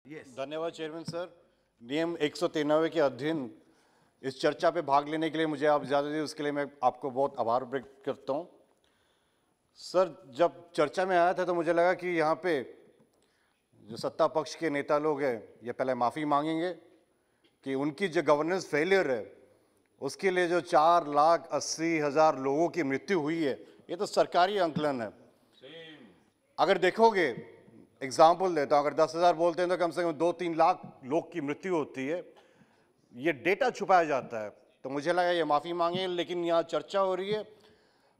धन्यवाद chairman sir. नियम 193 के अधीन इस चर्चा पे भाग लेने के लिए मुझे आप इजाज़त दी, उसके लिए मैं आपको बहुत आभार व्यक्त करता हूँ। सर, जब चर्चा में आया था तो मुझे लगा कि यहाँ पे जो सत्ता पक्ष के नेता लोग हैं ये पहले माफ़ी मांगेंगे कि उनकी जो गवर्नेंस फेलियर है उसके लिए जो 4,80,000 लोगों की मृत्यु हुई है, ये तो सरकारी आंकलन है। अगर देखोगे, एग्जाम्पल देता हूँ, अगर 10,000 बोलते हैं तो कम से कम 2-3 लाख लोग की मृत्यु होती है। ये डेटा छुपाया जाता है, तो मुझे लगा ये माफ़ी मांगे, लेकिन यहाँ चर्चा हो रही है।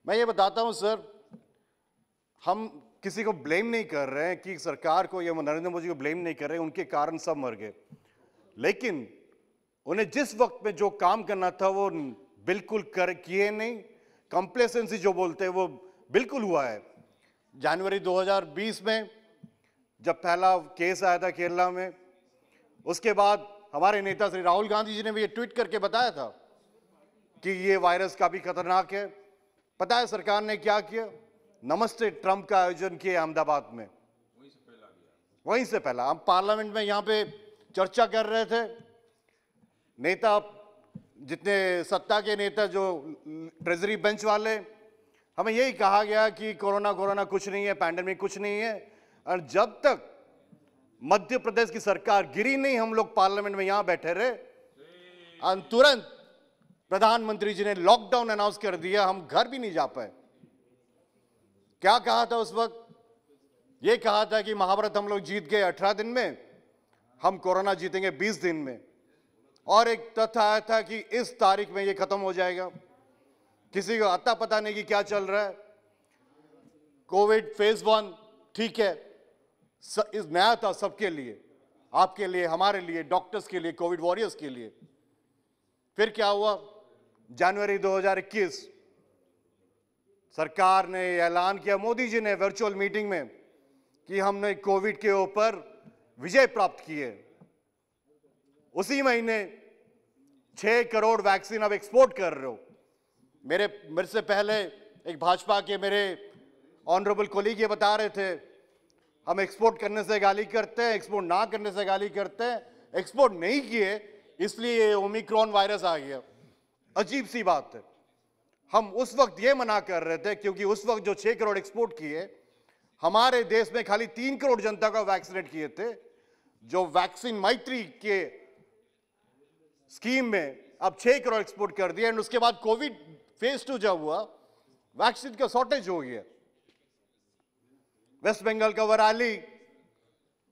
मैं ये बताता हूँ सर, हम किसी को ब्लेम नहीं कर रहे हैं कि सरकार को या नरेंद्र मोदी को ब्लेम नहीं कर रहे हैं, उनके कारण सब मर गए, लेकिन उन्हें जिस वक्त में जो काम करना था वो बिल्कुल किए नहीं। कंप्लेसेंसी जो बोलते हैं वो बिल्कुल हुआ है। जनवरी 2020 में जब पहला केस आया था केरला में, उसके बाद हमारे नेता श्री राहुल गांधी जी ने भी ये ट्वीट करके बताया था कि ये वायरस काफी खतरनाक है। पता है सरकार ने क्या किया? नमस्ते ट्रंप का आयोजन किया अहमदाबाद में। वहीं से पहला हम पार्लियामेंट में यहां पे चर्चा कर रहे थे, नेता जितने सत्ता के नेता जो ट्रेजरी बेंच वाले, हमें यही कहा गया कि कोरोना कुछ नहीं है, पैंडेमिक कुछ नहीं है। और जब तक मध्य प्रदेश की सरकार गिरी नहीं, हम लोग पार्लियामेंट में यहां बैठे रहे और तुरंत प्रधानमंत्री जी ने लॉकडाउन अनाउंस कर दिया, हम घर भी नहीं जा पाए। क्या कहा था उस वक्त? यह कहा था कि महाभारत हम लोग जीत गए 18 दिन में, हम कोरोना जीतेंगे 20 दिन में। और एक तथ्य आया था कि इस तारीख में यह खत्म हो जाएगा। किसी को अता पता नहीं कि क्या चल रहा है। कोविड फेज 1 ठीक है, इस नया था सबके लिए, आपके लिए, हमारे लिए, डॉक्टर्स के लिए, कोविड वॉरियर्स के लिए। फिर क्या हुआ? जनवरी 2021 सरकार ने ऐलान किया, मोदी जी ने वर्चुअल मीटिंग में, कि हमने कोविड के ऊपर विजय प्राप्त की है। उसी महीने 6 करोड़ वैक्सीन अब एक्सपोर्ट कर रहे हो। मेरे से पहले एक भाजपा के मेरे ऑनरेबल कोलीग ये बता रहे थे, हम एक्सपोर्ट करने से गाली करते हैं, एक्सपोर्ट ना करने से गाली करते हैं। एक्सपोर्ट नहीं किए इसलिए ओमिक्रॉन वायरस आ गया। अजीब सी बात है। हम उस वक्त ये मना कर रहे थे क्योंकि उस वक्त जो 6 करोड़ एक्सपोर्ट किए, हमारे देश में खाली 3 करोड़ जनता को वैक्सीनेट किए थे। जो वैक्सीन मैत्री के स्कीम में अब 6 करोड़ एक्सपोर्ट कर दिया। एंड उसके बाद कोविड फेज 2 जब हुआ, वैक्सीन का शॉर्टेज हो गया। वेस्ट बंगाल का वराली,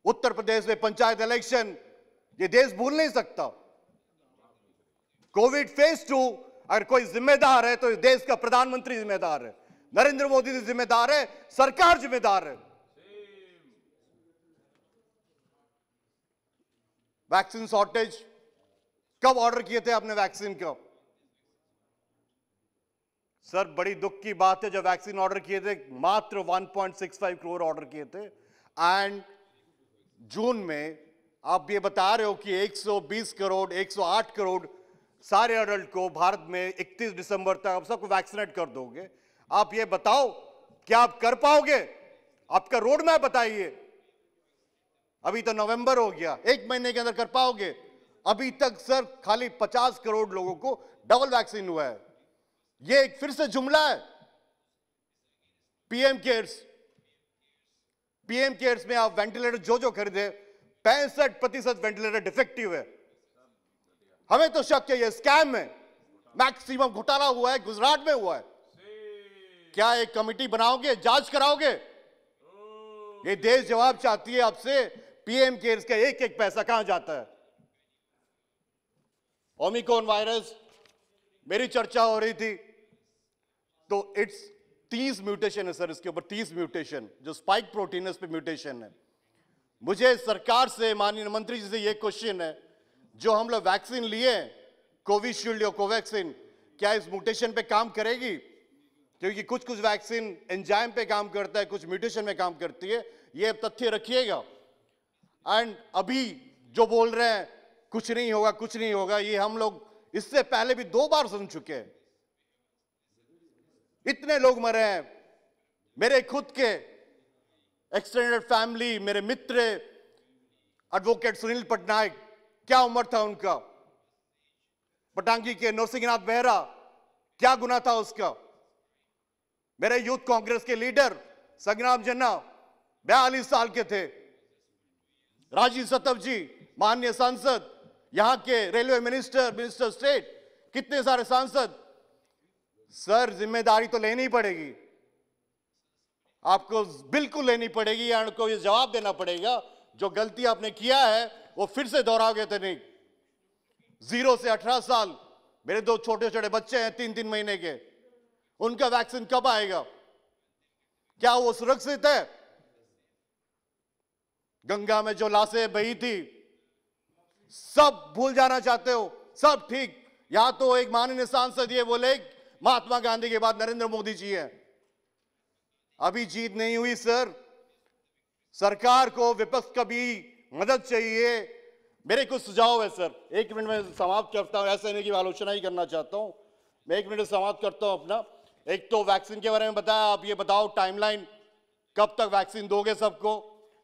उत्तर प्रदेश में पंचायत इलेक्शन, ये देश भूल नहीं सकता। कोविड फेज 2 अगर कोई जिम्मेदार है तो इस देश का प्रधानमंत्री जिम्मेदार है, नरेंद्र मोदी जी जिम्मेदार है, सरकार जिम्मेदार है। वैक्सीन शॉर्टेज कब ऑर्डर किए थे आपने वैक्सीन को? सर, बड़ी दुख की बात है, जब वैक्सीन ऑर्डर किए थे मात्र 1.65 करोड़ ऑर्डर किए थे। एंड जून में आप ये बता रहे हो कि 120 करोड़ 108 करोड़ सारे अडल्ट को भारत में 31 दिसंबर तक आप सबको वैक्सीनेट कर दोगे। आप ये बताओ क्या आप कर पाओगे? आपका रोड मैप बताइए। अभी तो नवंबर हो गया, 1 महीने के अंदर कर पाओगे? अभी तक सर खाली 50 करोड़ लोगों को डबल वैक्सीन हुआ है। ये एक फिर से जुमला है। पीएम केयर्स में आप वेंटिलेटर जो खरीदे, 65% वेंटिलेटर डिफेक्टिव है। हमें तो शक है ये स्कैम है, मैक्सिमम घोटाला हुआ है, गुजरात में हुआ है। क्या एक कमेटी बनाओगे, जांच कराओगे? ये देश जवाब चाहती है आपसे, पीएम केयर्स का एक एक पैसा कहां जाता है? ओमिक्रॉन वायरस, मेरी चर्चा हो रही थी तो इट्स 30 म्यूटेशन है सर, इसके ऊपर 30 म्यूटेशन, जो स्पाइक प्रोटीन है, इस पे म्यूटेशन है। मुझे सरकार से, माननीय मंत्री जी से ये क्वेश्चन है, जो हम लोग वैक्सीन लिए, कोविशील्ड या कोवैक्सीन, क्या इस म्यूटेशन पे काम करेगी? क्योंकि कुछ वैक्सीन एंजाइम पे काम करता है, कुछ म्यूटेशन में काम करती है, ये तथ्य रखिएगा। एंड अभी जो बोल रहे हैं कुछ नहीं होगा, ये हम लोग इससे पहले भी 2 बार सुन चुके हैं। इतने लोग मरे हैं, मेरे खुद के एक्सटेंडेड फैमिली, मेरे मित्र एडवोकेट सुनील पटनायक, क्या उम्र था उनका? पटांगी के नरसिंहनाथ बेहरा, क्या गुना था उसका? मेरे यूथ कांग्रेस के लीडर संग्राम जन्ना 42 साल के थे। राजीव सतव जी, माननीय सांसद, यहां के रेलवे मिनिस्टर स्टेट, कितने सारे सांसद। सर, जिम्मेदारी तो लेनी पड़ेगी, आपको बिल्कुल लेनी पड़ेगी, आपको ये जवाब देना पड़ेगा। जो गलती आपने किया है वो फिर से दोहराओगे तो नहीं। 0 से 18 साल, मेरे 2 छोटे छोटे बच्चे हैं 3-3 महीने के, उनका वैक्सीन कब आएगा? क्या वो सुरक्षित है? गंगा में जो लाशें बही थी, सब भूल जाना चाहते हो? सब ठीक। यहां तो एक माननीय सांसद ये बोले महात्मा गांधी के बाद नरेंद्र मोदी जी हैं। अभी जीत नहीं हुई सर, सरकार को विपक्ष का भी मदद चाहिए। मेरे कुछ सुझाव है सर, 1 मिनट में समाप्त करता हूं, ऐसे नहीं कि आलोचना ही करना चाहता हूं, मैं 1 मिनट में समाप्त करता हूं अपना। एक तो वैक्सीन के बारे में बताया, आप ये बताओ टाइमलाइन, कब तक वैक्सीन दोगे सबको?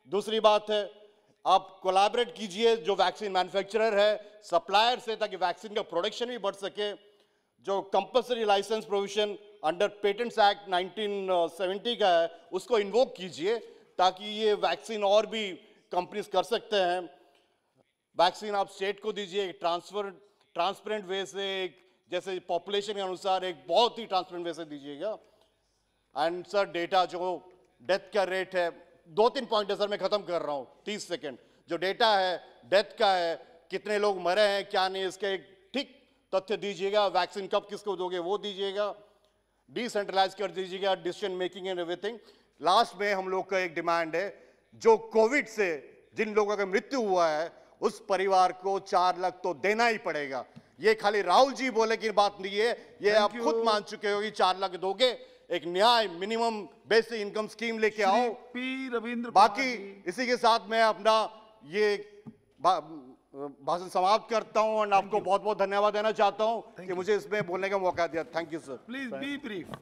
दूसरी बात है, आप कोलैबोरेट कीजिए जो वैक्सीन मैन्युफैक्चरर है सप्लायर से, ताकि वैक्सीन का प्रोडक्शन भी बढ़ सके। जो compulsory license provision under patents act 1970 का है, उसको इन्वोक कीजिए ताकि ये वैक्सीन और भी कंपनीज कर सकते हैं। वैक्सीन आप स्टेट को दीजिए, ट्रांसपेरेंट वे से, एक जैसे पॉपुलेशन के अनुसार एक बहुत ही ट्रांसपेरेंट वे से दीजिएगा। एंड सर, डेटा जो डेथ का रेट है, 2-3 पॉइंट है सर, मैं खत्म कर रहा हूं, 30 सेकेंड। जो डेटा है डेथ का है, कितने लोग मरे हैं क्या नहीं, इसका एक ठीक तथ्य दीजिएगा। वैक्सीन कब किसको दोगे वो दीजिएगा। डिसेंट्रलाइज कर दीजिएगा decision making and everything. Last में हम लोग का एक डिमांड है, जो कोविड से जिन लोगों का मृत्यु हुआ है उस परिवार को 4 लाख तो देना ही पड़ेगा। ये खाली राहुल जी बोले की बात नहीं है, ये आप खुद मान चुके हो कि 4 लाख दोगे। एक न्याय मिनिमम बेसिक इनकम स्कीम लेके आओ। पी रविंद्र, बाकी इसी के साथ मैं अपना ये भाषण समाप्त करता हूं और आपको बहुत बहुत धन्यवाद देना चाहता हूं कि मुझे इसमें बोलने का मौका दिया। Thank you sir. Please be brief.